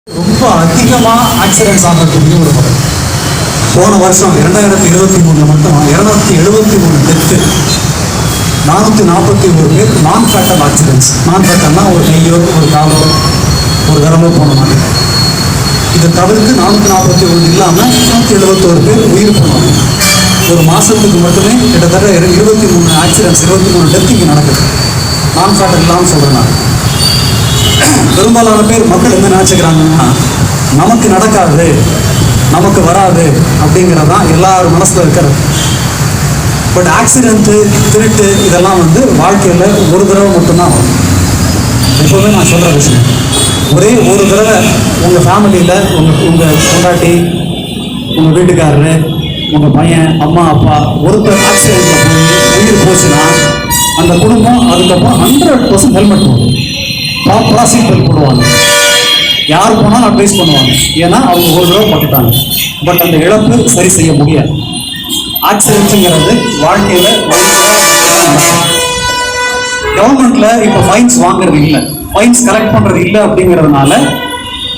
ரொம்ப அதிகமாக ஆக்சிடென்ட்ஸ் ஆகக்கூடிய ஒரு முறை. போன வருஷம் 2023 மட்டும் 273 டெத்து, 441 பேர் நான் ஃபேட்டல் ஆக்சிடென்ட்ஸ். நான் ஃபேட்டல்னா ஒரு கையோ ஒரு காலோ ஒரு விரலோ போன மாதிரி. இதை தவிர்த்து 441 இல்லாமல் 171 பேர் உயிர் போனாங்க. ஒரு மாதத்துக்கு மட்டுமே கிட்டத்தட்ட 23 ஆக்சிடென்ட்ஸ், 23 டெத்து இங்கே நடக்குது. நான் ஃபேட்டல் இல்லாமல் சொல்கிறேன் நான். பெரும்பாலான பேர் மக்கள் என்ன நினச்சிக்கிறாங்கன்னா, நமக்கு நடக்காது, நமக்கு வராது அப்படிங்கிறதான் எல்லாரும் மனசில் இருக்கிறது. பட் ஆக்சிடென்ட்டு, திருட்டு இதெல்லாம் வாழ்க்கையில் ஒரு தடவை மட்டும்தான் வரும். எப்போவுமே நான் சொல்கிற விஷயம், ஒரே ஒரு தடவை உங்கள் ஃபேமிலியில் உங்கள் பொண்டாட்டி, உங்கள் வீட்டுக்காரரு, உங்கள் பையன், அம்மா அப்பா ஒருத்தர் ஆக்சிடென்ட்டில் போய் உயிர் போச்சுன்னா அந்த குடும்பம் அதுக்கப்புறம் 100% ஹெல்மெட் போடும், ப்ராப்பராக சீட் பெல்ட் போடுவாங்க. யார் போனாலும் அட்வைஸ் பண்ணுவாங்க, ஏன்னா அவங்க ஒரு தடவை பட்டுட்டாங்க. பட் அந்த இழப்பு சரி செய்ய முடியாது. ஆக்சிடென்ட்ங்கிறது வாழ்க்கையில் கவர்மெண்ட்ல இப்போ ஃபைன்ஸ் வாங்குறது இல்லை, ஃபைன்ஸ் கலெக்ட் பண்ணுறது இல்லை. அப்படிங்கிறதுனால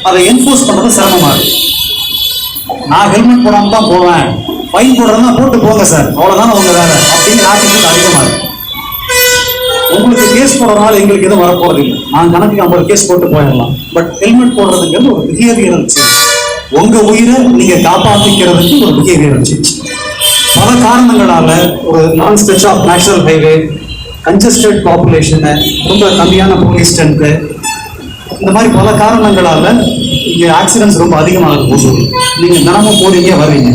அதை என்ஃபோர்ஸ் பண்ணுறது சிரமமாக இருக்கு. நான் ஹெல்மெட் போடாமல் தான் போவேன், ஃபைன் போடுறதுனா போட்டு போங்க சார், அவ்வளோதானே உங்க வேலை அப்படின்னு ஆக்டிவிட்டி அதிகமாக இருக்கு. உங்களுக்கு கேஸ் போடுறதுனால எங்களுக்கு எதுவும் வரப்போறது இல்லை. நான் கணக்கு 50 கேஸ் போட்டு போயிடலாம். பட் ஹெல்மெட் போடுறதுங்கிறது ஒரு பிஹேவியரல் சேஞ்ச். உங்க உயிரை நீங்க காப்பாற்றிக்கிறதுக்கு ஒரு பிஹேவியரல் சேஞ்ச். பல காரணங்களால ஒரு long stretch of national highway, congested population, ரொம்ப கம்மியான போலீஸ் ஸ்ட்ரென்த்து, இந்த மாதிரி பல காரணங்களால இங்கே ஆக்சிடென்ட்ஸ் ரொம்ப அதிகமாக போகுது. நீங்க தினமும் போறீங்க வர்றீங்க.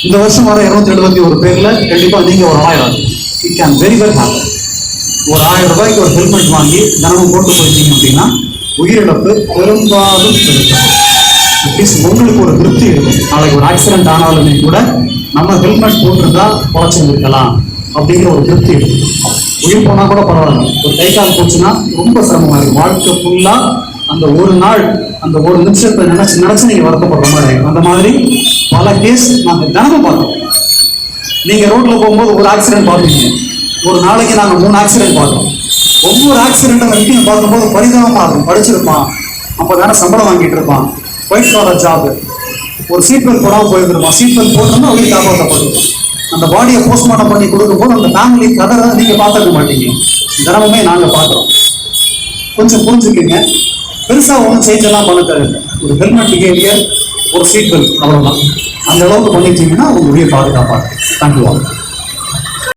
இந்த வருஷம் வர 271 பேர்ல கண்டிப்பா நீங்க ஒரு 1000. It can very well happen. ஒரு 1000 ரூபாய்க்கு ஒரு ஹெல்மெட் வாங்கி தினமும் போட்டு போயிட்டீங்க அப்படின்னா உயிரிழப்பு பெரும்பாலும் தவிர்க்கப்படும். அட்லீஸ்ட் உங்களுக்கு ஒரு திருப்தி இருக்கும். நாளைக்கு ஒரு ஆக்சிடென்ட் ஆனாலுமே கூட நம்ம ஹெல்மெட் போட்டுருந்தா குறைச்சிருந்துருக்கலாம் அப்படிங்கிற ஒரு திருப்தி இருக்கும். உயிர் போனால் கூட பரவாயில்ல, ஒரு கை கால் போச்சுன்னா ரொம்ப சிரமமாக இருக்கும். வாழ்க்கை ஃபுல்லாக அந்த ஒரு நாள், அந்த ஒரு நிமிஷத்தை நினைச்சு நீங்க வருத்தப்படுற மாதிரி இருக்கும். அந்த மாதிரி பல கேஸ் நாங்கள் தினமும் பார்த்தோம். நீங்க ரோட்ல போகும்போது ஒரு ஆக்சிடென்ட் பார்ப்பீங்க, ஒரு நாளைக்கு நாங்கள் 3 ஆக்சிடென்ட் பார்த்தோம். ஒவ்வொரு ஆக்சிடென்ட்டை வரைக்கும் பார்க்கும்போது பரிதாபமாக இருக்கும். படிச்சிருப்பான், அப்போ தானே சம்பளம் வாங்கிட்டு இருப்பான், ஒயிட் காலர் ஜாப், ஒரு சீட் பெல்ட் போடாமல் போயிருந்துருப்பான், சீட் பெல்ட் போட்டோம்னா உயிர் காப்பாற்றப்பட்டிருக்கும். அந்த பாடியை போஸ்ட்மார்ட்டம் பண்ணி கொடுக்கும்போது அந்த ஃபேமிலி கதை நீங்கள் பார்த்துக்க மாட்டீங்க. தினமுமே நாங்கள் பார்க்குறோம். கொஞ்சம் புரிஞ்சுக்கங்க. பெருசாக ஒன்றும் சேஞ்ச் எல்லாம் பண்ண தேவையில்லை. ஒரு ஹெல்மெட் பிஹேவியர், ஒரு சீட் பெல்ட், அவ்வளோதான். அந்த அளவுக்கு பண்ணிட்டீங்கன்னா உங்கள் உயிர் பாதுகாப்பாக. Thank you all.